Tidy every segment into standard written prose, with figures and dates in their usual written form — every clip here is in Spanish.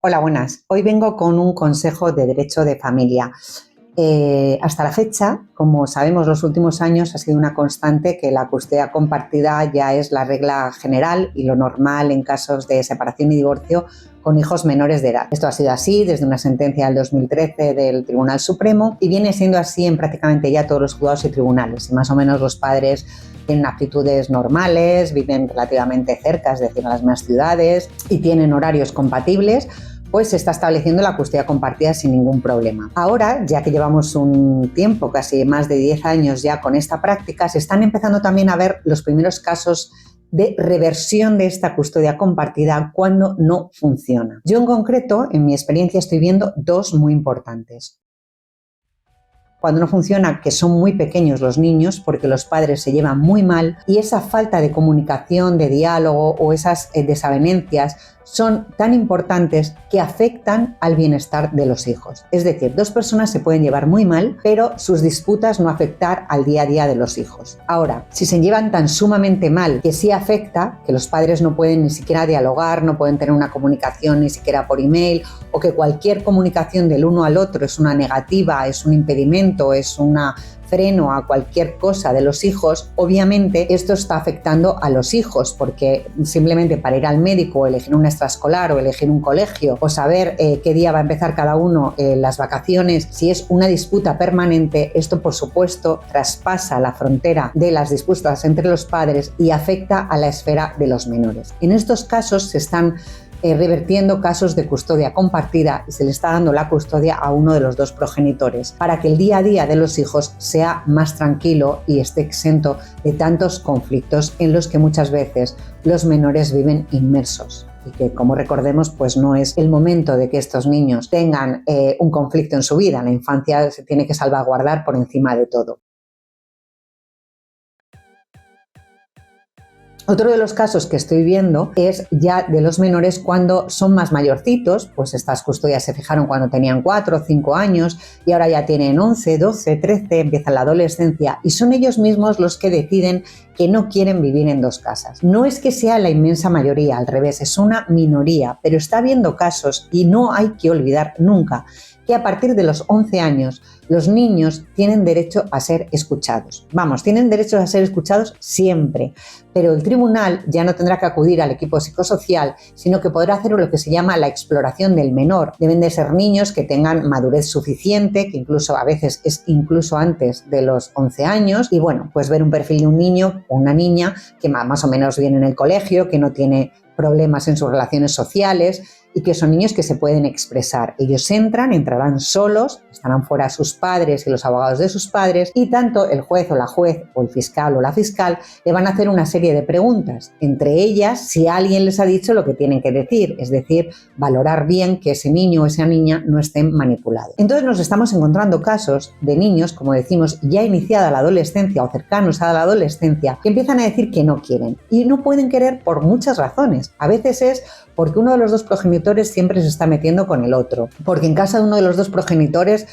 Hola, buenas. Hoy vengo con un consejo de derecho de familia. Hasta la fecha, como sabemos, los últimos años ha sido una constante que la custodia compartida ya es la regla general y lo normal en casos de separación y divorcio con hijos menores de edad. Esto ha sido así desde una sentencia del 2013 del Tribunal Supremo y viene siendo así en prácticamente ya todos los juzgados y tribunales. Y más o menos los padres tienen actitudes normales, viven relativamente cerca, es decir, en las mismas ciudades y tienen horarios compatibles, pues se está estableciendo la custodia compartida sin ningún problema. Ahora, ya que llevamos un tiempo, casi más de 10 años ya con esta práctica, se están empezando también a ver los primeros casos de reversión de esta custodia compartida cuando no funciona. Yo en concreto, en mi experiencia, estoy viendo dos muy importantes. Cuando no funciona, que son muy pequeños los niños porque los padres se llevan muy mal y esa falta de comunicación, de diálogo o esas desavenencias son tan importantes que afectan al bienestar de los hijos. Es decir, dos personas se pueden llevar muy mal, pero sus disputas no afectar al día a día de los hijos. Ahora, si se llevan tan sumamente mal que sí afecta, que los padres no pueden ni siquiera dialogar, no pueden tener una comunicación ni siquiera por email, o que cualquier comunicación del uno al otro es una negativa, es un impedimento, es una freno a cualquier cosa de los hijos, obviamente esto está afectando a los hijos, porque simplemente para ir al médico o elegir un extraescolar o elegir un colegio o saber qué día va a empezar cada uno las vacaciones, si es una disputa permanente, esto por supuesto traspasa la frontera de las disputas entre los padres y afecta a la esfera de los menores. En estos casos se están revertiendo casos de custodia compartida y se le está dando la custodia a uno de los dos progenitores para que el día a día de los hijos sea más tranquilo y esté exento de tantos conflictos en los que muchas veces los menores viven inmersos. Y que, como recordemos, pues no es el momento de que estos niños tengan un conflicto en su vida. La infancia se tiene que salvaguardar por encima de todo. Otro de los casos que estoy viendo es ya de los menores cuando son más mayorcitos, pues estas custodias se fijaron cuando tenían 4 o 5 años y ahora ya tienen 11, 12, 13, empieza la adolescencia y son ellos mismos los que deciden que no quieren vivir en dos casas. No es que sea la inmensa mayoría, al revés, es una minoría, pero está habiendo casos y no hay que olvidar nunca que a partir de los 11 años los niños tienen derecho a ser escuchados. Vamos, tienen derecho a ser escuchados siempre, pero el tribunal ya no tendrá que acudir al equipo psicosocial, sino que podrá hacer lo que se llama la exploración del menor. Deben de ser niños que tengan madurez suficiente, que incluso a veces es incluso antes de los 11 años, y bueno, pues ver un perfil de un niño o una niña que más o menos viene en el colegio, que no tiene problemas en sus relaciones sociales y que son niños que se pueden expresar. Ellos entrarán solos, estarán fuera sus padres y los abogados de sus padres y tanto el juez o la juez o el fiscal o la fiscal le van a hacer una serie de preguntas, entre ellas si alguien les ha dicho lo que tienen que decir, es decir, valorar bien que ese niño o esa niña no estén manipulados. Entonces nos estamos encontrando casos de niños, como decimos, ya iniciada la adolescencia o cercanos a la adolescencia, que empiezan a decir que no quieren y no pueden querer por muchas razones. A veces es porque uno de los dos progenitores siempre se está metiendo con el otro, porque en casa de uno de los dos progenitores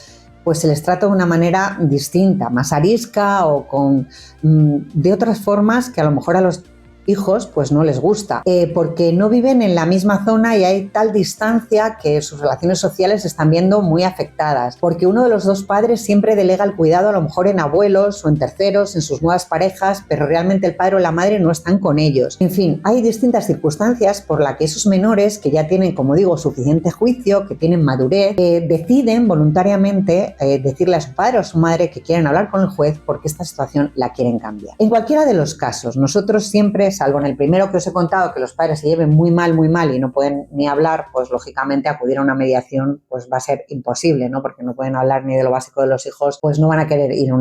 pues se les trata de una manera distinta, más arisca o de otras formas que a lo mejor a los hijos pues no les gusta, porque no viven en la misma zona y hay tal distancia que sus relaciones sociales se están viendo muy afectadas, porque uno de los dos padres siempre delega el cuidado a lo mejor en abuelos o en terceros, en sus nuevas parejas, pero realmente el padre o la madre no están con ellos. En fin, hay distintas circunstancias por las que esos menores que ya tienen, como digo, suficiente juicio, que tienen madurez, deciden voluntariamente decirle a su padre o a su madre que quieren hablar con el juez porque esta situación la quieren cambiar. En cualquiera de los casos, nosotros siempre, salvo en el primero que os he contado, que los padres se lleven muy mal y no pueden ni hablar, pues lógicamente acudir a una mediación pues va a ser imposible, ¿no? Porque no pueden hablar ni de lo básico de los hijos, pues no van a querer ir a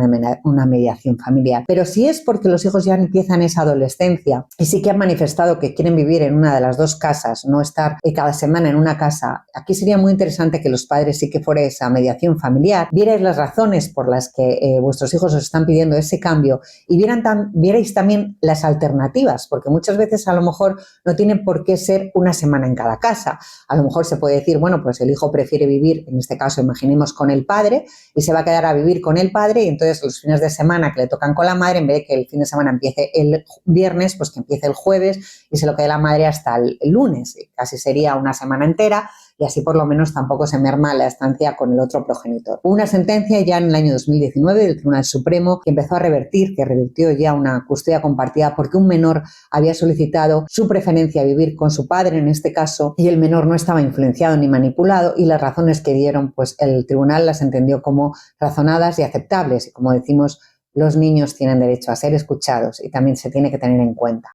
una mediación familiar. Pero si es porque los hijos ya empiezan esa adolescencia y sí que han manifestado que quieren vivir en una de las dos casas, no estar cada semana en una casa, aquí sería muy interesante que los padres sí que fuera esa mediación familiar, vierais las razones por las que vuestros hijos os están pidiendo ese cambio y vierais también las alternativas, porque muchas veces a lo mejor no tiene por qué ser una semana en cada casa. A lo mejor se puede decir, bueno, pues el hijo prefiere vivir, en este caso imaginemos con el padre, y se va a quedar a vivir con el padre y entonces los fines de semana que le tocan con la madre, en vez de que el fin de semana empiece el viernes, pues que empiece el jueves y se lo quede la madre hasta el lunes. Casi sería una semana entera y así por lo menos tampoco se merma la estancia con el otro progenitor. Hubo una sentencia ya en el año 2019 del Tribunal Supremo que empezó a revirtió ya una custodia compartida porque un menor había solicitado su preferencia a vivir con su padre en este caso y el menor no estaba influenciado ni manipulado, y las razones que dieron pues el tribunal las entendió como razonadas y aceptables, y como decimos, los niños tienen derecho a ser escuchados y también se tiene que tener en cuenta.